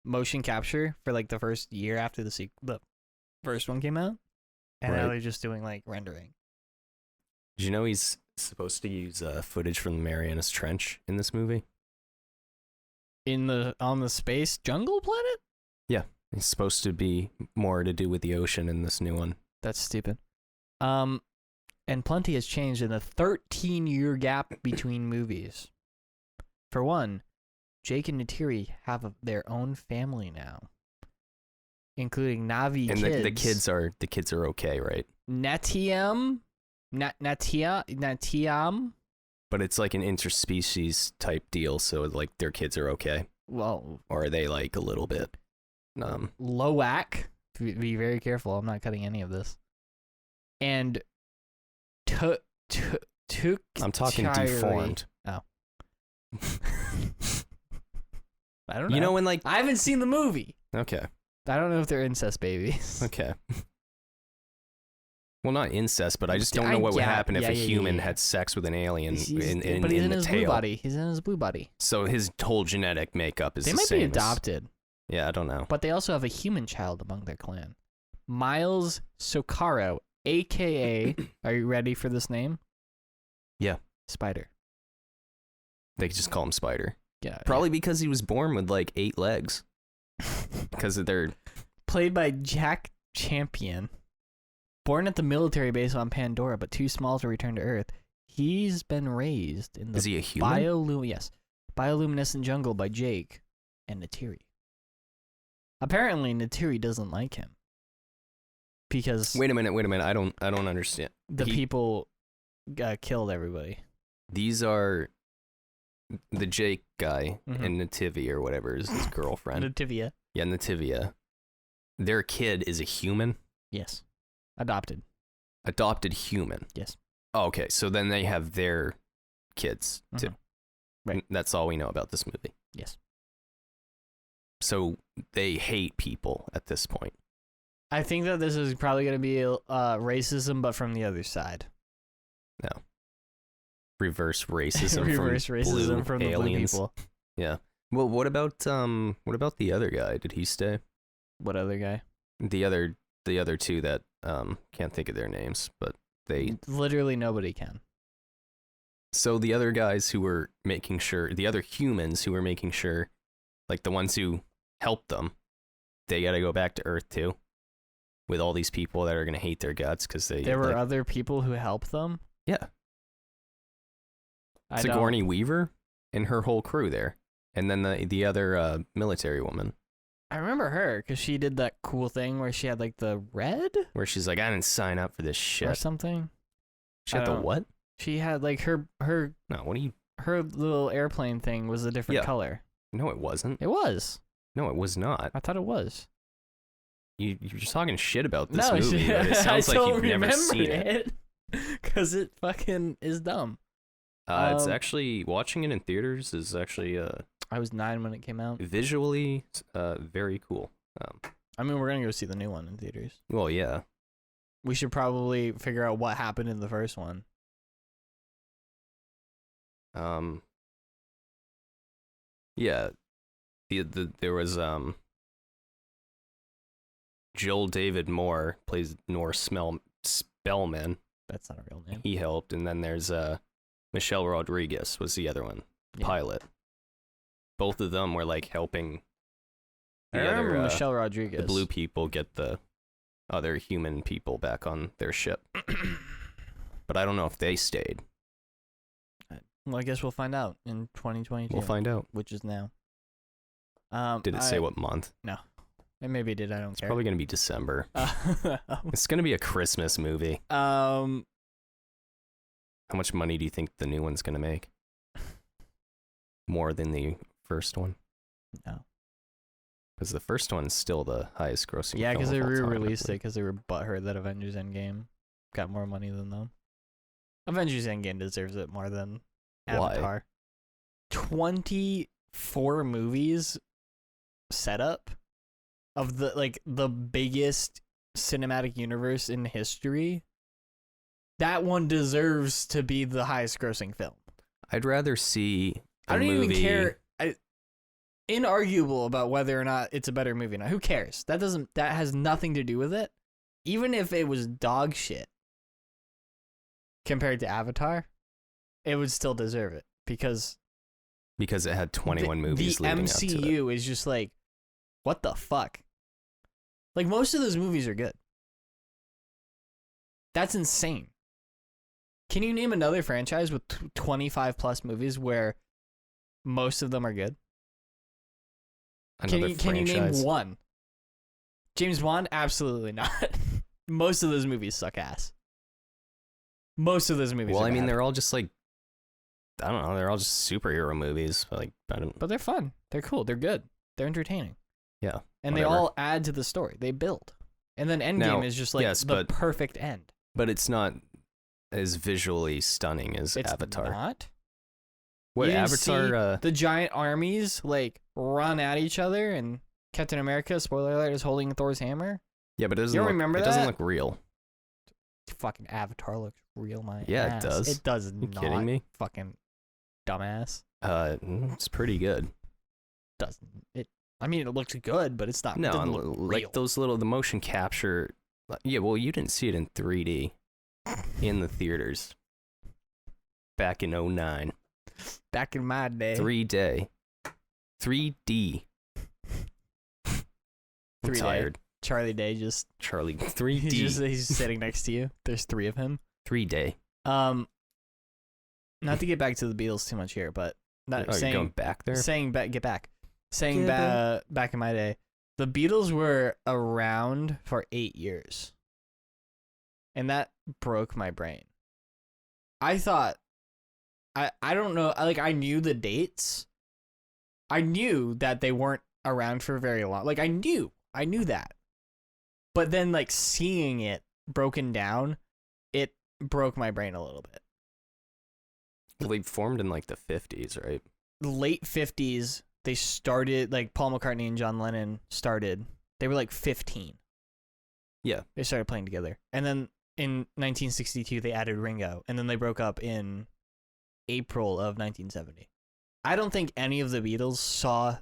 motion capture for like the first year after the first one came out. And now they're just doing like rendering. Did you know he's supposed to use footage from the Marianas Trench in this movie? On the space jungle planet? Yeah, it's supposed to be more to do with the ocean in this new one. That's stupid. And plenty has changed in the 13-year gap between movies. For one, Jake and Natiri have their own family now, including Navi and kids. And the kids are okay, right? Natiam. But it's like an interspecies type deal, so like their kids are okay. Well, or are they like a little bit Loak? Be very careful. I'm not cutting any of this. And I'm talking deformed. Oh, I don't know. You know when, like... I haven't seen the movie. Okay. I don't know if they're incest babies. Okay. Well, not incest, but I just don't know what would happen if a human had sex with an alien but he's in his blue body. He's in his blue body. So his whole genetic makeup is the same. They might be adopted. Yeah, I don't know. But they also have a human child among their clan. Miles Socaro, a.k.a. Are you ready for this name? Yeah. Spider. They could just call him Spider. Yeah. Probably because he was born with, like, 8 legs. Because they're... Played by Jack Champion. Born at the military base on Pandora, but too small to return to Earth, he's been raised in the Is he a human? bioluminescent jungle by Jake and Neytiri. Apparently, Neytiri doesn't like him because wait a minute. I don't understand. The people killed everybody. These are the Jake guy and Nativia or whatever is his girlfriend. Nativia. Yeah, Nativia. Their kid is a human. Yes. Adopted human. Yes. Oh, okay, so then they have their kids too. Right. That's all we know about this movie. Yes. So they hate people at this point. I think that this is probably going to be racism, but from the other side. No. Reverse racism. Reverse racism from the blue people. Yeah. Well, what about the other guy? Did he stay? What other guy? The other two that can't think of their names, but they literally nobody can. So the other guys who were making sure, the other humans who were making sure, like the ones who helped them, they got to go back to Earth too, with all these people that are gonna hate their guts because there were other people who helped them. Yeah. Sigourney Weaver and her whole crew there, and then the other military woman. I remember her because she did that cool thing where she had like the red, where she's like, I didn't sign up for this shit or something. She had the what? She had like her. No, what are you? Her little airplane thing was a different color. No, it wasn't. It was. No, it was not. I thought it was. You're just talking shit about this movie. But it sounds like you've never seen it. Because it fucking is dumb. It's actually, watching it in theaters is actually I was 9 when it came out. Visually, very cool. I mean, we're gonna go see the new one in theaters. Well, yeah. We should probably figure out what happened in the first one. Yeah. There was Joel David Moore plays Norse Spellman. That's not a real name. He helped, and then there's Michelle Rodriguez was the other one, pilot. Both of them were like helping Michelle Rodriguez, the blue people, get the other human people back on their ship. But I don't know if they stayed. Well, I guess we'll find out in 2022. We'll find out. Which is now. Did it say what month? No. It maybe did. I don't care. It's probably going to be December. It's going to be a Christmas movie. How much money do you think the new one's going to make? More than the first one? No. Because the first one's still the highest grossing. Yeah, because they re-released it because they were butthurt that Avengers Endgame got more money than them. Avengers Endgame deserves it more than Avatar. 24 movies setup of the biggest cinematic universe in history. That one deserves to be the highest grossing film. I'd rather see I don't even care. Inarguable about whether or not it's a better movie. Now, who cares? That has nothing to do with it. Even if it was dog shit compared to Avatar, it would still deserve it because it had 21 movies leading up to it. The MCU is just like, what the fuck? Like, most of those movies are good. That's insane. Can you name another franchise with 25 plus movies where most of them are good? Can you name one? James Bond? Absolutely not. Most of those movies suck ass. Most of those movies. Well, are I mean, bad. they're all just like, I don't know, they're all just superhero movies. But they're fun. They're cool. They're good. They're entertaining. Yeah. And whatever. they all add to the story. They build. And then Endgame is just like the perfect end. But it's not as visually stunning as It's Avatar. Not? What You didn't Avatar? see the giant armies like run at each other, and Captain America, spoiler alert, is holding Thor's hammer. Yeah, but You don't remember it that? doesn't look real. Fucking Avatar looks real, my Yeah, ass. it does. It does You not. kidding me? Fucking dumbass. It's pretty good. Doesn't it? I mean, it looks good, but it's not. No, it doesn't look like real. those the motion capture. Yeah, well, you didn't see it in 3D in the theaters back in 09. Back in my day. 3D. I'm tired. Charlie Day just Charlie 3D. he's sitting next to you. There's 3 of him. 3D. Not to get back to the Beatles too much here, but You're going back there? Get back. Back in my day, the Beatles were around for 8 years. And that broke my brain. I thought I don't know, like I knew the dates. I knew that they weren't around for very long. Like I knew that. But then like seeing it broken down, it broke my brain a little bit. Well, they formed in like the 50s, right? The late 50s, they started, like Paul McCartney and John Lennon started. They were like 15. Yeah. They started playing together. And then in 1962, they added Ringo. And then they broke up in April of 1970. I don't think any of the Beatles saw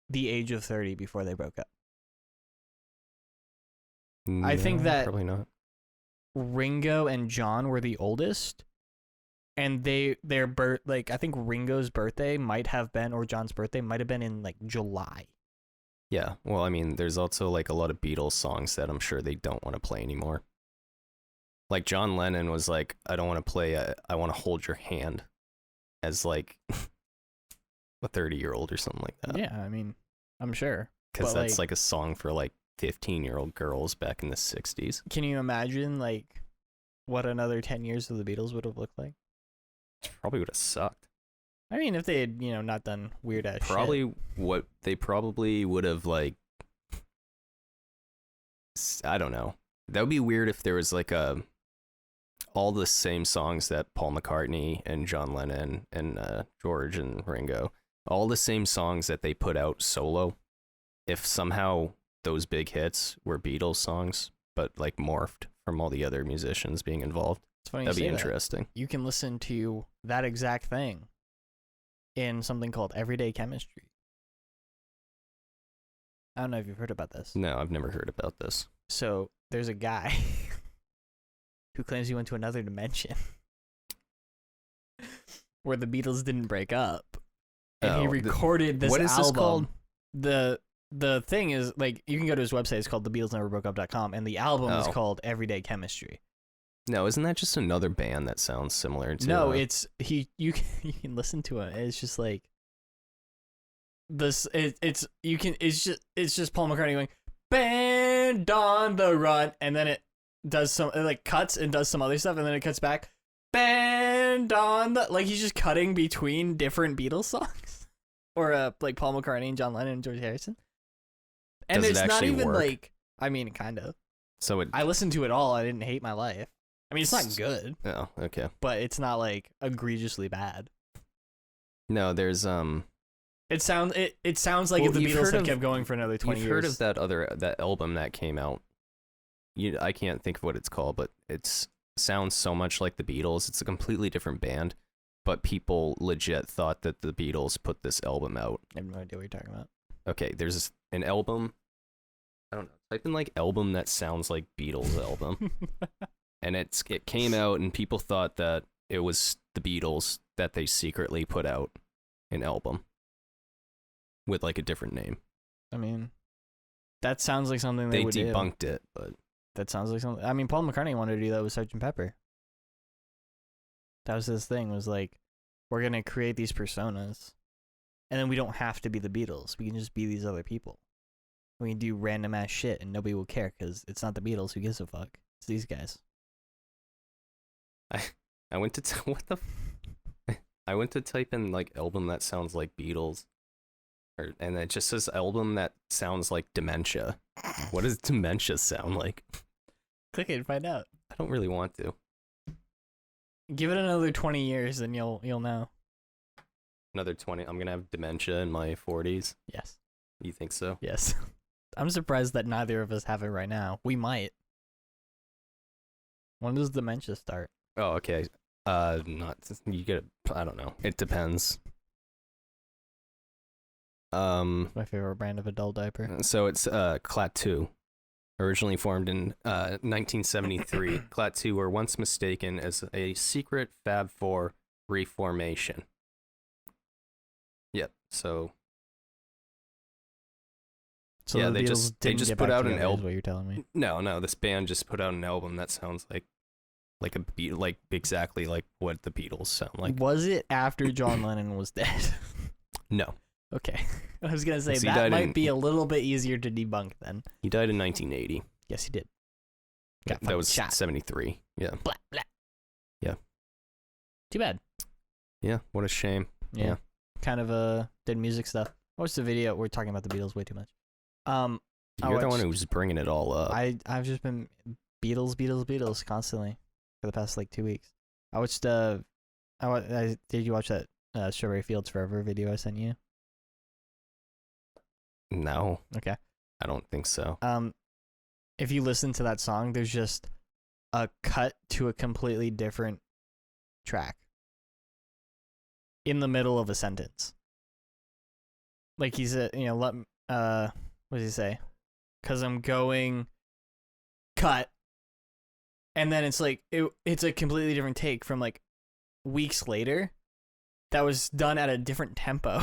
the age of 30 before they broke up. No, I think that probably not. Ringo and John were the oldest, and their birth, like I think Ringo's birthday might have been, or John's birthday might have been in like July. Yeah, well, I mean, there's also like a lot of Beatles songs that I'm sure they don't want to play anymore. Like John Lennon was like, I don't want to play I Want to Hold Your Hand as like a 30-year-old or something like that. Yeah, I mean, I'm sure. Because that's like a song for like 15-year-old girls back in the 60s. Can you imagine like what another 10 years of the Beatles would have looked like? Probably would have sucked. I mean, if they had, not done weird ass probably shit. What they probably would have like, I don't know. That would be weird if there was like all the same songs that Paul McCartney and John Lennon and George and Ringo, all the same songs that they put out solo. If somehow those big hits were Beatles songs, but like morphed from all the other musicians being involved, It's funny that'd you be say interesting. You can listen to that exact thing in something called Everyday Chemistry. I don't know if you've heard about this. No, I've never heard about this. So there's a guy who claims he went to another dimension where the Beatles didn't break up, and he recorded this what is album. this called? The thing is, like, you can go to his website. It's called TheBeatlesNeverBrokeUp.com, and the album is called Everyday Chemistry. No, isn't that just another band that sounds similar to? No, it's you can listen to it. It's just like this. It's just Paul McCartney going "Band on the Run," and then it does it like cuts and does some other stuff, and then it cuts back. Band on the, like he's just cutting between different Beatles songs, or like Paul McCartney and John Lennon and George Harrison. And Does it's it not actually even work? like, I mean, kind of. So I listened to it all. I didn't hate my life. I mean, it's not good, Oh, okay. but it's not like egregiously bad. No, there's It sounds like if the Beatles had kept going for another 20 years. You've heard of that album that came out? I can't think of what it's called, but it sounds so much like the Beatles. It's a completely different band, but people legit thought that the Beatles put this album out. I have no idea what you're talking about. Okay, there's an album. I don't know. Type in like album that sounds like Beatles album. And it came out, and people thought that it was the Beatles that they secretly put out an album with like a different name. I mean, that sounds like something they would do. They debunked it, but that sounds like something. I mean, Paul McCartney wanted to do that with Sgt. Pepper. That was his thing. Was like, we're gonna create these personas, and then we don't have to be the Beatles. We can just be these other people. We can do random ass shit, and nobody will care because it's not the Beatles. Who gives a fuck? It's these guys. I went to I went to type in like album that sounds like Beatles, and it just says album that sounds like dementia. What does dementia sound like? Click it and find out. I don't really want to. Give it another 20 years, and you'll know. Another 20. I'm gonna have dementia in my 40s. Yes. You think so? Yes. I'm surprised that neither of us have it right now. We might. When does dementia start? Oh, okay. Not you get. I don't know. It depends. My favorite brand of adult diaper. So it's Klaatu, originally formed in 1973. Klaatu were once mistaken as a secret Fab Four reformation. Yep. So yeah, they just put out an album. What you're telling me? No, this band just put out an album that sounds like a beat, like exactly like what the Beatles sound like. Was it after John Lennon was dead? No. Okay. I was gonna say that might be a little bit easier to debunk then. He died in 1980. Yes, he did. That was shot. 73. Yeah. Blah, blah. Yeah. Too bad. Yeah. What a shame. Yeah. Kind of did music stuff. What's the video? We're talking about the Beatles way too much. You're the one who's bringing it all up. I've just been Beatles constantly for the past like 2 weeks. I watched did you watch that Strawberry Fields Forever video I sent you? No. Okay. I don't think so. If you listen to that song, there's just a cut to a completely different track in the middle of a sentence. Like he said, what does he say? 'Cause I'm going cut. And then it's like it's a completely different take from like weeks later that was done at a different tempo.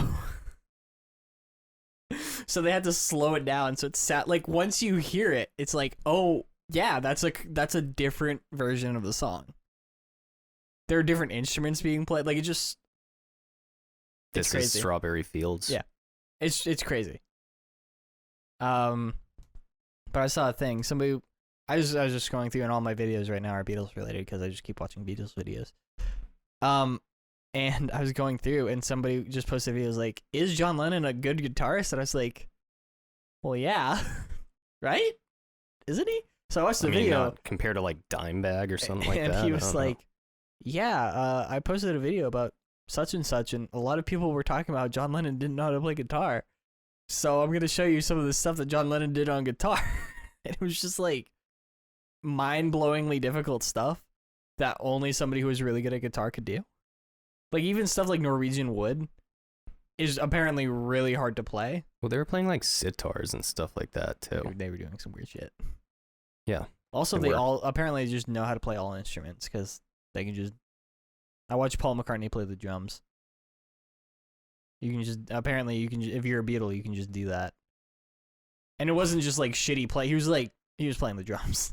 So they had to slow it down. So it's like once you hear it, it's like, oh yeah, that's a different version of the song. There are different instruments being played. Like this is Strawberry Fields. Yeah, it's crazy. But I saw a thing. I was just scrolling through, and all my videos right now are Beatles related because I just keep watching Beatles videos. And I was going through, and somebody just posted videos like, "Is John Lennon a good guitarist?" And I was like, "Well, yeah, right? Isn't he?" So I watched the video not compared to like Dimebag or something like that. And he was like, "Yeah, I posted a video about such and such, and a lot of people were talking about John Lennon didn't know how to play guitar. So I'm gonna show you some of the stuff that John Lennon did on guitar." And it was just like mind-blowingly difficult stuff that only somebody who was really good at guitar could do. Like even stuff like Norwegian Wood is apparently really hard to play. Well, they were playing like sitars and stuff like that too. They were doing some weird shit. Yeah. Also, they all apparently just know how to play all instruments because they can just. I watched Paul McCartney play the drums. You can just if you're a Beatle, you can just do that. And it wasn't just like shitty play. He was playing the drums.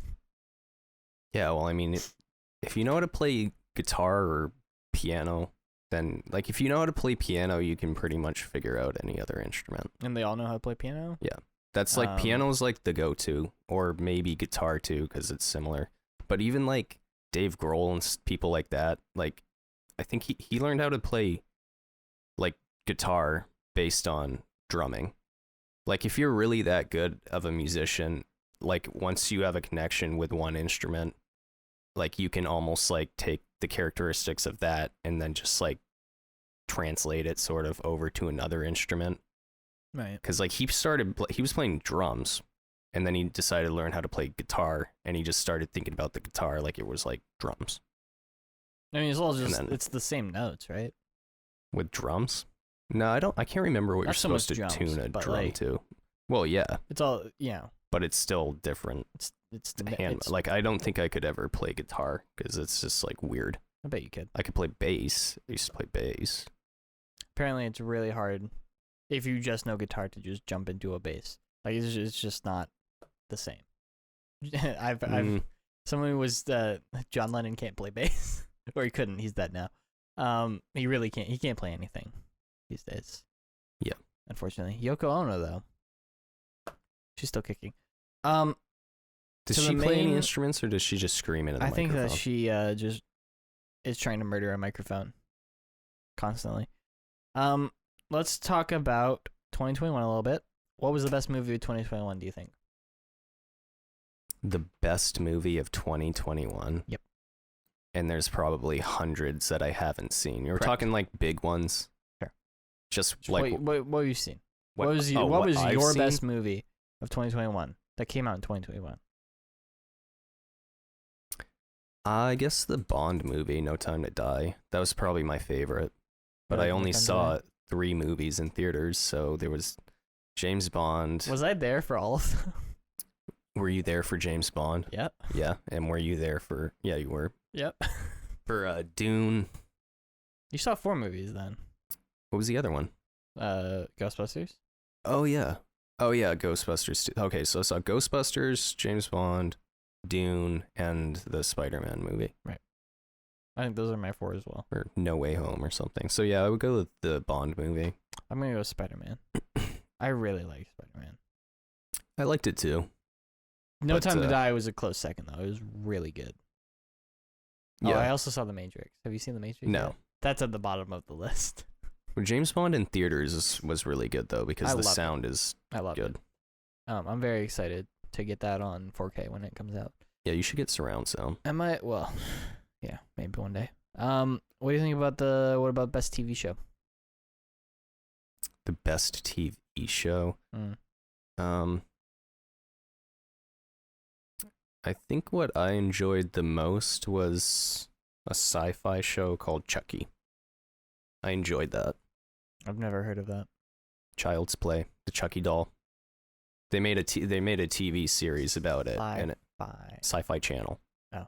Yeah, well, I mean, if you know how to play guitar or piano, then like if you know how to play piano, you can pretty much figure out any other instrument. And they all know how to play piano? Yeah. That's like piano's like the go-to, or maybe guitar too, because it's similar. But even like Dave Grohl and people like that, like I think he learned how to play like guitar based on drumming. Like if you're really that good of a musician, like once you have a connection with one instrument, like you can almost like take the characteristics of that and then just like translate it sort of over to another instrument. Right. Because like he was playing drums and then he decided to learn how to play guitar and he just started thinking about the guitar like it was like drums. I mean, it's all just, it's the same notes, right? With drums? No, I can't remember what you're supposed to tune a drum to. Well, yeah. It's all, yeah. But it's still different. It's like I don't think I could ever play guitar because it's just like weird. I bet you could. I could play bass. I used to play bass. Apparently, it's really hard if you just know guitar to just jump into a bass. Like it's just not the same. I've someone was John Lennon can't play bass, or he couldn't. He's dead now. He really can't. He can't play anything these days. Yeah. Unfortunately, Yoko Ono though, she's still kicking. Does she play any instruments, or does she just scream into the microphone? I think that she just is trying to murder a microphone constantly. Let's talk about 2021 a little bit. What was the best movie of 2021, do you think? The best movie of 2021? Yep. And there's probably hundreds that I haven't seen. You're talking like big ones? Sure. Just like what have you seen? What was your best movie of 2021 that came out in 2021? I guess the Bond movie, No Time to Die. That was probably my favorite. But I only saw 3 movies in theaters, so there was James Bond. Was I there for all of them? Were you there for James Bond? Yep. Yeah, and were you there for... Yeah, you were. Yep. For Dune. You saw 4 movies then. What was the other one? Ghostbusters. Oh, yeah. Ghostbusters. Okay, so I saw Ghostbusters, James Bond, Dune, and the Spider-Man movie. Right. I think those are my 4 as well. Or No Way Home or something. So yeah, I would go with the Bond movie. I'm going to go with Spider-Man. I really like Spider-Man. I liked it too. No Time to Die was a close second, though. It was really good. Yeah. Oh, I also saw The Matrix. Have you seen The Matrix? No. Yet? That's at the bottom of the list. Well, James Bond in theaters was really good, though, because the sound is good. I'm very excited to get that on 4K when it comes out. Yeah, you should get surround sound. I might, well, yeah, maybe one day. What do you think about what about best TV show? The best TV show? I think what I enjoyed the most was a sci-fi show called Chucky. I enjoyed that. I've never heard of that. Child's Play, the Chucky doll. They made a TV series about it, and Sci-Fi Channel. Oh.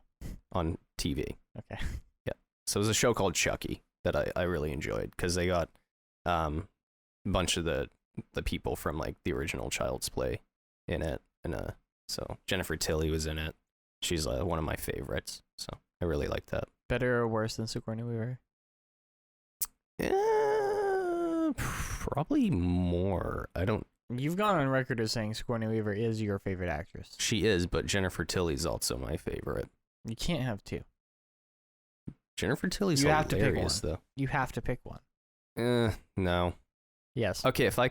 On TV. Okay. Yeah. So it was a show called Chucky that I really enjoyed because they got a bunch of the people from like the original Child's Play in it, and so Jennifer Tilly was in it. She's one of my favorites, so I really like that. Better or worse than Sigourney Weaver? Probably more. I don't. You've gone on record as saying Sigourney Weaver is your favorite actress. She is, but Jennifer Tilly's also my favorite. You can't have 2. Jennifer Tilly's hilarious, though. You have to pick one. No. Yes. Okay, if I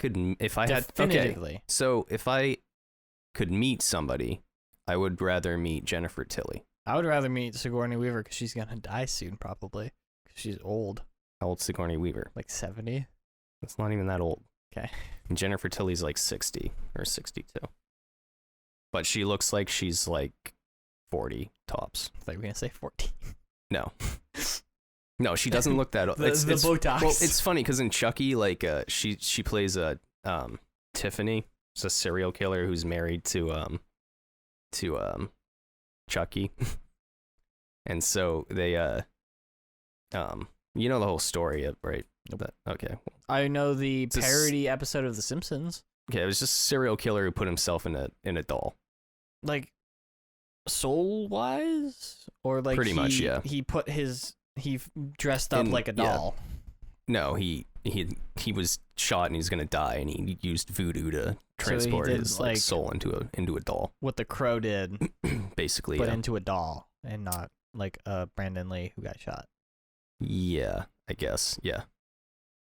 had okay, so if I could meet somebody, I would rather meet Jennifer Tilly. I would rather meet Sigourney Weaver because she's gonna die soon, probably. Because she's old. How old's Sigourney Weaver? Like 70. That's not even that old. Okay. And Jennifer Tilly's like 60 or 62. But she looks like she's like 40 tops. I thought you were gonna say 14. No. No, she doesn't look that old. the Botox. Well, it's funny because in Chucky, like she plays a Tiffany. It's a serial killer who's married to Chucky. And so they you know the whole story, right? Nope. Okay. I know the parody episode of The Simpsons. Okay, it was just a serial killer who put himself in a doll. Like soul wise, or like pretty much, yeah. He dressed up like a doll. Yeah. No, he was shot and he's gonna die, and he used voodoo to transport his like soul into a doll. What The Crow did, basically, but into a doll, and not like Brandon Lee who got shot. Yeah, I guess. Yeah.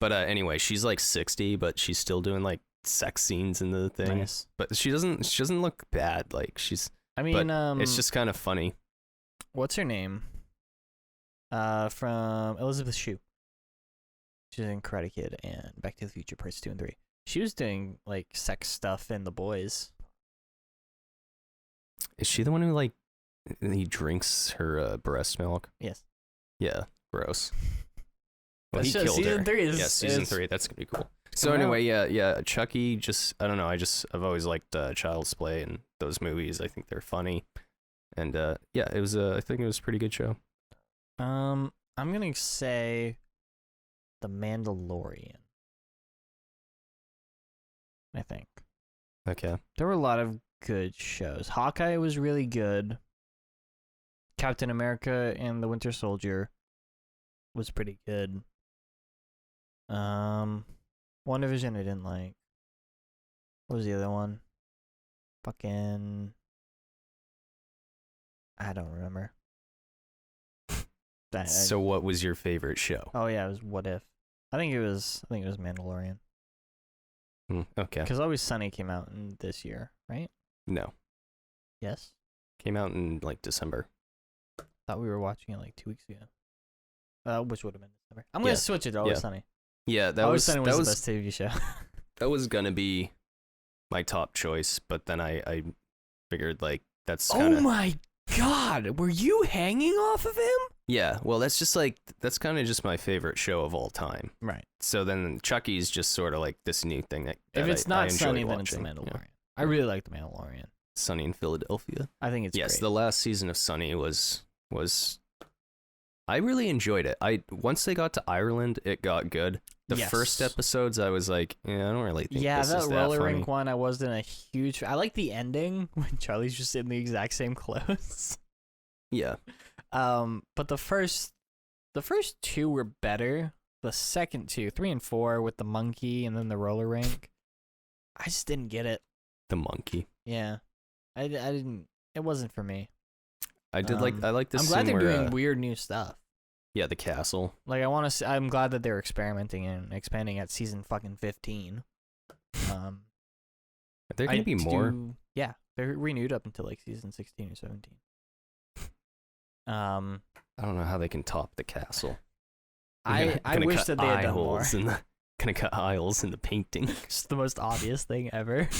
But anyway, she's like 60, but she's still doing like sex scenes in the thing. Nice. But she doesn't look bad. Like she's. I mean, it's just kind of funny. What's her name? From Elizabeth Shue. She's in Karate Kid and Back to the Future Parts 2 and 3. She was doing like sex stuff in The Boys. Is she the one who like he drinks her breast milk? Yes. Yeah. Gross. Well, That's he killed season her. 3 is, yeah, season 3. That's gonna be cool. So anyway, yeah. Chucky. Just I don't know. I've always liked Child's Play and those movies. I think they're funny, and yeah, it was. I think it was a pretty good show. I'm gonna say The Mandalorian. I think. Okay. There were a lot of good shows. Hawkeye was really good. Captain America and the Winter Soldier was pretty good. WandaVision I didn't like. What was the other one? Fucking I don't remember. So what was your favorite show? Oh yeah, it was What If. I think it was Mandalorian. Okay. Because Always Sunny came out in this year, right? No. Yes. Came out in like December. Thought we were watching it like 2 weeks ago. Which would have been December. I'm gonna switch it to Always Sunny. Yeah, that Always was Sunny was the best TV show. That was gonna be my top choice, but then I figured like that's kinda... Oh my god, were you hanging off of him? Yeah, well, that's kind of just my favorite show of all time. Right. So then Chucky's just sort of like this new thing that if it's not Sunny, then watching. it's The Mandalorian. Yeah. I really like The Mandalorian. Sunny in Philadelphia. I think it's yes. great. The last season of Sunny was I really enjoyed it. Once they got to Ireland, it got good. The first episodes, I was like, I don't really think this is that roller funny. rink one, I wasn't a huge. I like the ending when Charlie's just in the exact same clothes. Yeah. But the first two were better. The second two, 3 and 4, with the monkey and then the roller rink, I just didn't get it. The monkey. Yeah, I didn't. It wasn't for me. I like this. I'm glad they're doing weird new stuff. Yeah, the castle. Like I'm glad that they're experimenting and expanding at season fucking 15. Are there gonna be more? Yeah, they're renewed up until like season 16 or 17. I don't know how they can top the castle. I wish that they had done more. Gonna cut aisles in the painting. It's the most obvious thing ever.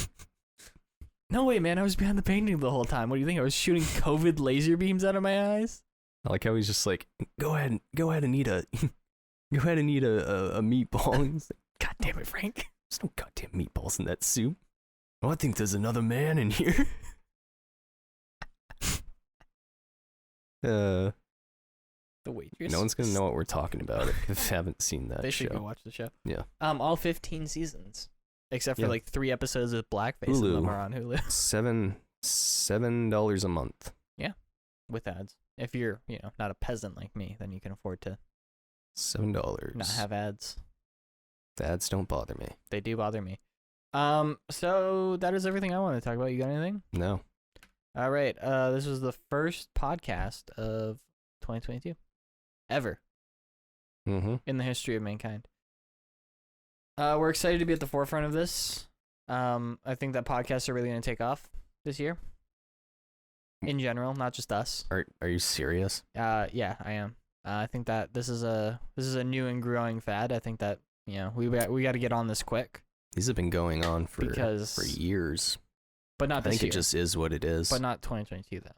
No way, man! I was behind the painting the whole time. What do you think? I was shooting COVID laser beams out of my eyes. I like how he's just like, go ahead and eat a meatball. He's like, God damn it, Frank! There's no goddamn meatballs in that soup. Oh, I think there's another man in here. The waitress. No one's gonna know what we're talking about if they haven't seen that. They should go watch the show. Yeah. All 15 seasons, except for like 3 episodes with blackface in them are on Hulu. $7 a month. Yeah, with ads. If you're not a peasant like me, then you can afford to $7 not have ads. The ads don't bother me. They do bother me. So that is everything I want to talk about. You got anything? No. All right. This was the first podcast of 2022 ever in the history of mankind. We're excited to be at the forefront of this. I think that podcasts are really going to take off this year. In general, not just us. Are you serious? Yeah, I am. I think that this is a new and growing fad. I think that we got to get on this quick. These have been going on for years. But not this year. I think it just is what it is. But not 2022 though.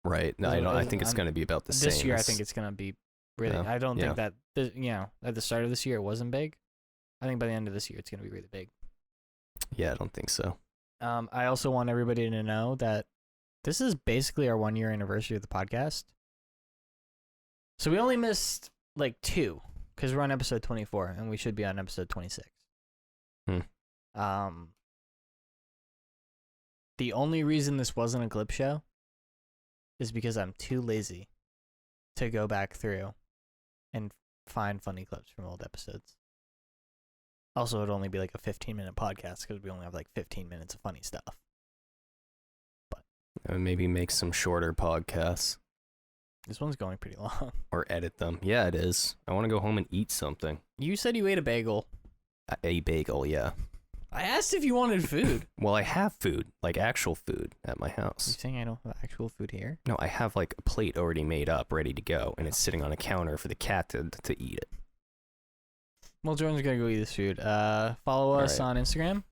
Right. No, I think it's going to be about the same. This year, I think it's going to be really. Yeah. I don't think that at the start of this year it wasn't big. I think by the end of this year it's going to be really big. Yeah, I don't think so. I also want everybody to know that this is basically our 1-year anniversary of the podcast. So we only missed like 2 because we're on episode 24 and we should be on episode 26. The only reason this wasn't a clip show is because I'm too lazy to go back through and find funny clips from old episodes. Also, it'd only be like a 15-minute podcast because we only have like 15 minutes of funny stuff. But maybe make some shorter podcasts. This one's going pretty long. Or edit them. Yeah, it is. I want to go home and eat something. You said you ate a bagel. A bagel, yeah. I asked if you wanted food. Well, I have food, like actual food at my house. You're saying I don't have actual food here? No, I have like a plate already made up, ready to go, and it's sitting on a counter for the cat to eat it. Well, Jordan's gonna go eat this food. Follow us on Instagram